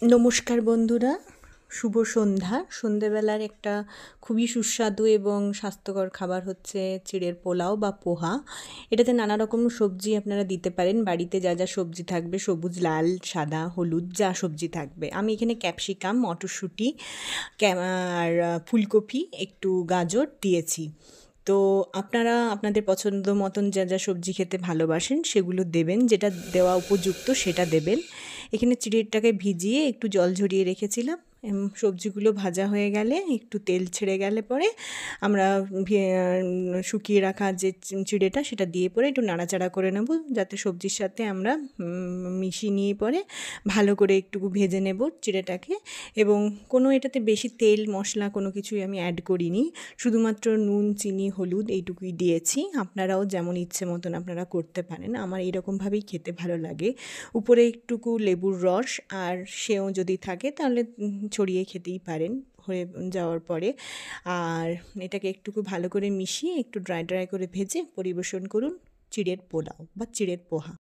নমস্কার বন্ধুরা, শুভ সন্ধ্যা। সন্ধেবেলার একটা খুবই সুস্বাদু এবং স্বাস্থ্যকর খাবার হচ্ছে চিড়ের পোলাও বা পোহা। এটাতে নানা রকম সবজি আপনারা দিতে পারেন। বাড়িতে যা যা সবজি থাকবে, সবুজ, লাল, সাদা, হলুদ, যা সবজি থাকবে। আমি এখানে ক্যাপসিকাম, মটরশুঁটি, আর ফুলকপি, একটু গাজর দিয়েছি। তো আপনারা আপনাদের পছন্দ মতন যা যা সবজি খেতে ভালোবাসেন সেগুলো দেবেন, যেটা দেওয়া উপযুক্ত সেটা দেবেন। এখানে চিড়েরটাকে ভিজিয়ে একটু জল ঝরিয়ে রেখেছিলাম। সবজিগুলো ভাজা হয়ে গেলে, একটু তেল ছেড়ে গেলে পরে আমরা শুকিয়ে রাখা যে চিড়েটা সেটা দিয়ে পরে একটু নাড়াচাড়া করে নেব, যাতে সবজির সাথে আমরা মিশিয়ে নিয়ে পরে ভালো করে একটু ভেজে নেব চিড়েটাকে। এবং কোনো এটাতে বেশি তেল মশলা কোনো কিছুই আমি অ্যাড করিনি, শুধুমাত্র নুন, চিনি, হলুদ এইটুকুই দিয়েছি। আপনারাও যেমন ইচ্ছে মতন আপনারা করতে পারেন। আমার এরকমভাবেই খেতে ভালো লাগে। উপরে একটুকু লেবুর রস আর সেও যদি থাকে তাহলে ছড়িয়ে খেতেই পারেন হয়ে যাওয়ার পরে। আর এটাকে একটুকু ভালো করে মিশিয়ে একটু ড্রাই ড্রাই করে ভেজে পরিবেশন করুন চিড়ের পোলাও বা চিড়ের পোহা।